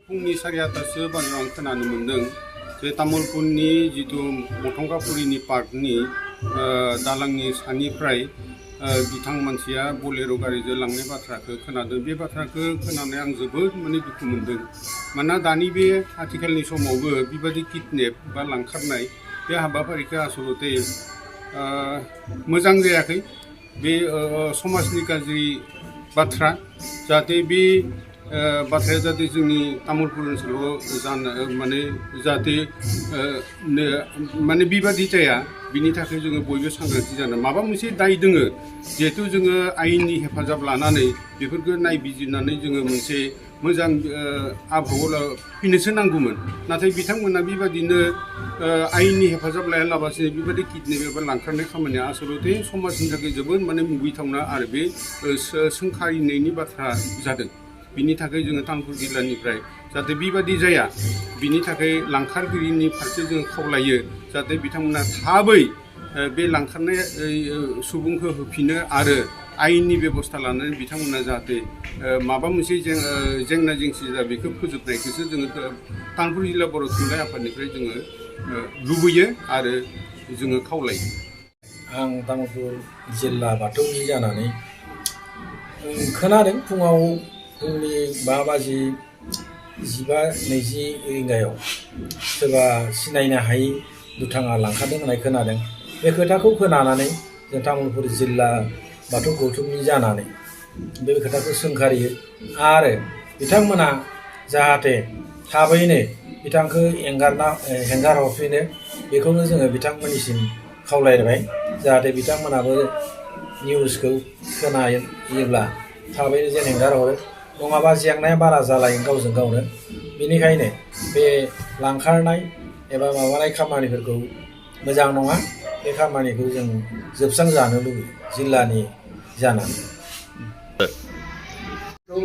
फुंनि 8:30 बाजियाव आं खोनानो मोन्दों जे तामुलपुरनि जिथु मथंगापुरिनि पार्कनि दालांनि सानिफ्राय बिथां मानसिया बलेर' गारिजों लांनाय बाथ्राखौ खोनादों। बे बाथ्राखौ खोनानै आं जोबोद दुखु मोन्दों। मानोना दानि बे आथिखालनि समावबो बेबायदि किडनेप बा लांखारनाय बे हाबाफारिखौ आसलते मोजां जायाखै। बे समाजनि गाज्रि बाथ्रा। जाहाथे बे बाथ्राया जाहाथे जोंनि तामुलपुर ओनसोलाव जाहाथे बेबादि जाया, बिनि थाखाय जोङो बयबो सांग्रांथि जानो माबा मोनसे दाय दोङो। जिहेथु जोङो आयेननि हेफाजाब लानानै बेफोरखौ नायबिजिरनानै जोङो मोनसे मोजां आबहावायाव फैनोसो नांगौमोन। नाथाय बिथांमोना बेबादिनो आयेननि हेफाजाब लायालाबासिनो बेबायदि किडनेप एबा लांखारनाय खामानिया आसलते समाजनि थाखाय जोबोद मुगैथावना आरो बे सोंखारिनायनि बाथ्रा जादों। बिनि थाखाय जोङो तामुलपुर जिल्लानिफ्राय जाहाथे बेबादि जाया, बिनि थाखाय लांखारगिरिनि फारसे जों खावलायो जाहाथे बिथांमोना थाबै बे लांखारनाय सुबुंखौ होफिनो आरो आयेननि बेबस्था लानानै बिथांमोना जाहाथे माबा मोनसे जेंना जेंसि जा बेखौ फोजोबनायखौसो जोङो तामुलपुर जिल्ला बर' थुनलाइ आफादनिफ्राय जोङो लुबैयो आरो जोङो खावलायो। आं तामुलपुर जिल्ला बाथौनि जानानै खोनादों फुङाव फुंनि 5:15-20 रिंगायाव सोरबा सिनायनो हायै दुथाङा लांखारदों होननाय खोनादों। बे खोथाखौ खोनानानै जों तामुलपुर जिल्ला बाथौ गौथुमनि जानानै बे खोथाखौ सोंखारियो आरो बिथांमोना जाहाथे थाबैनो बिथांखौ हेंगार हरफिनो, बेखौनो जोङो बिथांमोननिसिम खावलायबाय। जाहाथे बिथांमोनाबो निउसखौ खोनायोब्ला थाबैनो जेन हेंगार हरो, नङाबा जेंनाया बारा जालायो गावजों गावनो। बेनिखायनो बे लांखारनाय एबा माबानाय खामानिफोरखौ मोजां नङा। बे खामानिखौ जों जोबस्रांजानो लुबैयो जिल्लानि जानानै।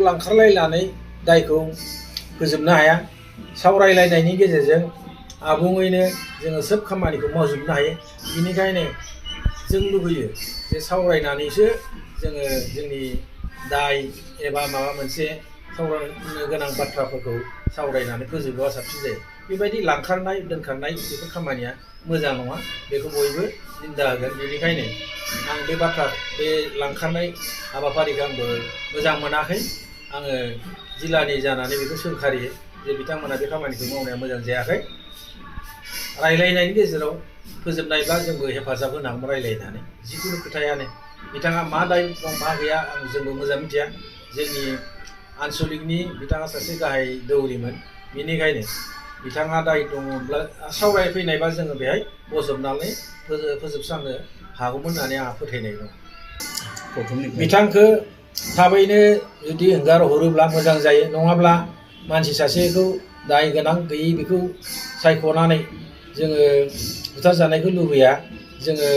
लांखारलायनानै दायखौ फोजोबनो हाया। सावरायलायनायनि गेजेरजों आबुङैनो जोङो सोब खामानिखौ मावजोबनो हायो। बेनिखायनो जों लुबैयो जे सावरायनानैसो जोङो जोंनि दाय एबा माबा मोनसे सावरायनो गोनां बाथ्राफोरखौ सावरायनानै फोजोबोबा साबसिन जायो। बेबायदि लांखारनाय दोनखारनाय बेफोर खामानिया मोजां नङा, बेखौ बयबो निन्दा होगोन। बेनिखायनो आं बे लांखारनाय हाबाफारिखौ आंबो मोजां मोनाखै। आङो जिल्लानि जानानै बेखौ सोंखारियो जे बिथांमोना बे खामानिखौ मावनाया मोजां जायाखै। रायलायनायनि गेजेराव फोजोबनायब्ला जोंबो हेफाजाब होनांगौ रायलायनानै। जिखुनु खोथायानो बिथाङा मा दाय दं मा गैया जोंबो मोजां मिथिया। जोंनि आनसलिकनि बिथाङा सासे गाहाय दौरिमोन। बेनिखायनो बिथाङा दाय दङब्ला सावरायफैनायबा जोङो बेहाय बजबनानै फोजोबस्रांनो हागौमोन होननानै आंहा फोथायनाय दं। बिथांखौ थाबैनो जुदि हेंगार हरोब्ला मोजां जायो। नङाब्ला मानसि सासेखौ दाय गोनां गैयै बेखौ सायख'नानै जोङो बुथारजानायखौ लुबैया। जोङो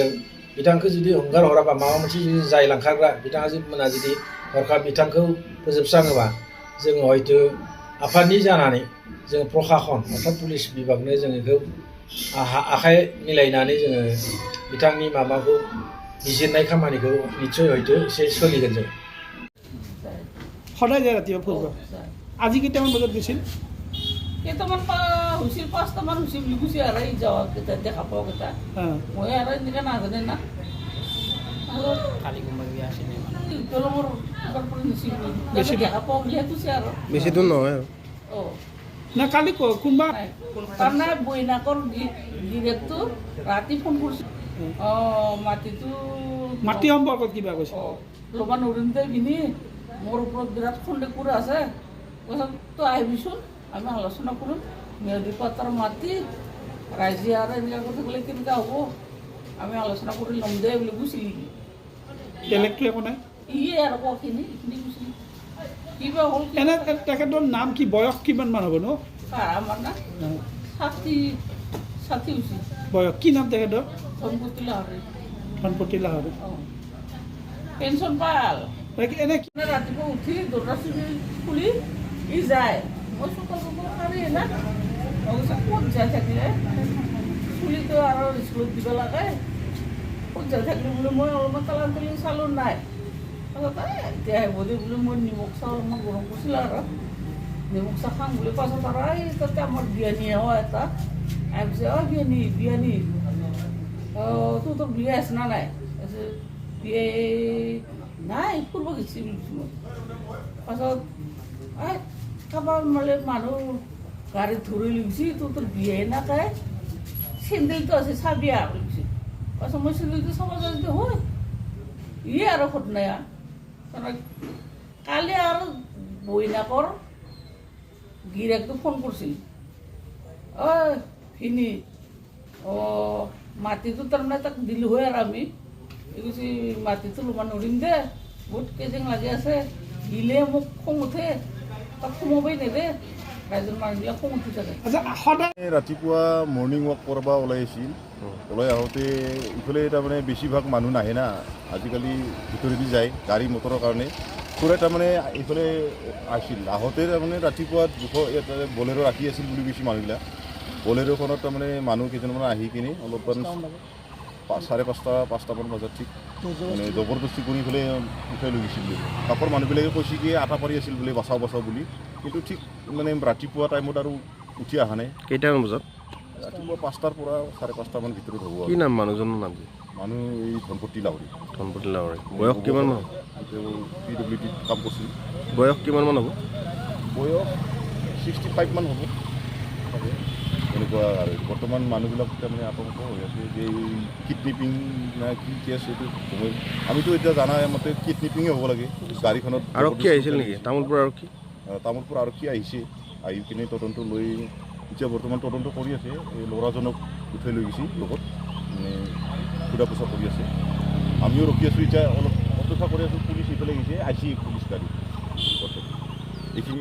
बिथांखौ जुदि हगार हराबा माबा मोनसे जुदि जाय लांखारग्रा बिथाङा जुदि हरखाब बिथांखौ फोजोबस्राङोबा जोङो हयतो आफादनि जानानै जोङो प्रखाखन अर्थात पुलिस बिभागनो जों बेखौ आखाइ मिलायनानै जोङो बिथांनि माबाखौ बिजिरनाय खामानिखौ निस्सय हयतो एसे सोलिगोन जों। সদায় যায় ৰাতিপুৱা ফুৰিব। আজি কেইটামান বজাত গৈছিল? কেইটামান হৈছিল, 5টামান হৈছিল বুলি কৈছে আৰু এই যাৱা কেইটা দেখা পোৱা কেইটা। মই আৰু এনেকৈ নাজানে না। কালি কোনোবা আছিল দেখা পোৱা বুলিহে কৈছে আৰু। বেছি দূৰ নহয় আৰু। না কালি কোনোবা তাৰমানে বৈনাকৰ গিৰিয়েকটো ৰাতি ফোন কৰিছিল। মাটি সম্পৰ্কত কিবা কৈছে? ল'বা নৰিম দে বিনি, মোৰ ওপৰত বিৰাট সন্দেহ কৰি আছে। কৈছে তই আহিবিচোন, আমি আলোচনা কৰিম। মেয়দী পাতৰ মাতি ৰাইজে আৰু এনেকুৱা কথা ক'লে কেনেকুৱা হ'ব, আমি আলোচনা কৰি ল'ম দে বুলি কৈছিল। বেলেগটো একো নাই? ইয়ে আৰু কখিনি এইখিনি কৈছিল। কিবা হ'ল এনে তেখেতৰ নাম কি, বয়স কিমানমান হ'ব নো? আমাৰ না 60 হৈছিল বয়স। কি নাম তেখেতৰ? ধনপতি লাহৰি। ধনপতি লাহৰি। পেঞ্চন পাল। এনে ৰাতিপুৱা উঠি দৰ্জা খুলি ই যায়। মই চোতাল পাৰি না, ক'ত যাই থাকিলে চুলিটো আৰু স্কুলত দিব লাগে, ক'ত যাই থাকিলে বোলে মই অলপমান কালাৰ তুলি চালোঁ নাই। এতিয়া আহিব দে বোলে মই নিমখ চাউল অলপমান গৰম কৰিছিলোঁ আৰু নিমখ চাহ খাম বুলি পাছত আৰু এই তাতে আমাৰ বিয়ানী হয় এটা আহিছে বিয়ানী তোৰ বিয়া আছে না নাই বিয়ে নাই ফুৰিব গৈছি বুলিছোঁ মই পাছত কাৰোবাৰ মানে মানুহ গাড়ীত ধৰি লিখছি তোৰ বিয়াই নাখায় চেণ্ডেলটো আছে চাবিয়া বুলি কৈছে পাছত মই চেণ্ডেলটো চাব যাওঁতে হয় আৰু সোধ নাই কালি আৰু বইনাকৰ গিৰিয়েকটো ফোন কৰিছিল ভিনি মাটিটো তাৰমানে তাক দিলোঁ হয় আৰু আমি কৈছে মাটিটো ল'ব নোৱাৰিম দে বহুত কেজেং লাগি আছে দিলে মোক খং উঠে তাক সোমাবই নেদে ৰাইজৰ মানুহবিলাক খং উঠি থাকে আচ্ছা সদায় ৰাতিপুৱা মৰ্ণিং ৱাক কৰিব ওলাই আছিল ওলাই আহোঁতে ইফালে তাৰমানে বেছিভাগ মানুহ নাহে না আজিকালি ভিতৰেদি যায় গাড়ী মটৰৰ কাৰণে খুৰাই তাৰমানে এইফালে আছিল আহোঁতে তাৰমানে ৰাতিপুৱা ইয়াত বলেৰো ৰাখি আছিল বুলি কৈছে মানুহবিলাক বলেৰোখনত তাৰমানে মানুহ কেইজনমান আহি কিনে অলপমান 5:30-5টামান বজাত ঠিক মানে জবৰদস্তি কৰি পেলাই উঠাই লৈ গৈছিল বুলি কাষৰ মানুহবিলাকে কৈছে কি আটা পাৰি আছিল বুলি বচাওঁ বুলি কিন্তু ঠিক মানে ৰাতিপুৱা টাইমত আৰু উঠি অহা নাই কেইটামান বজাত ৰাতিপুৱা 5টাৰ পৰা 5:30টামান ভিতৰত হ'ব কি নাম মানুহজনৰ নাম কি মানুহ এই ধনপতি লাহৰী বয়স কিমান মান তেওঁ PWD কাম কৰিছিল বয়স কিমান মান হ'ব বয়স 65 মান হ'ব এনেকুৱা আৰু বৰ্তমান মানুহবিলাক তাৰমানে আতংক হৈ আছে যে কিডনেপিং না কি কেছ এইটো আমিতো এতিয়া জানা মতে কিডনেপিঙে হ'ব লাগে গাড়ীখনত আৰক্ষী আহিছিল নেকি তামোলপুৰ আৰক্ষী আহিছে আহি কিনে তদন্ত লৈ এতিয়া বৰ্তমান তদন্ত কৰি আছে এই ল'ৰাজনক উঠাই লৈ গৈছে লগত মানে সোধা পোছা কৰি আছে আমিও ৰখি আছোঁ এতিয়া অলপ অপেক্ষা কৰি আছোঁ পুলিচ ইফালে গৈছে আহিছে পুলিচ গাড়ী এইখিনি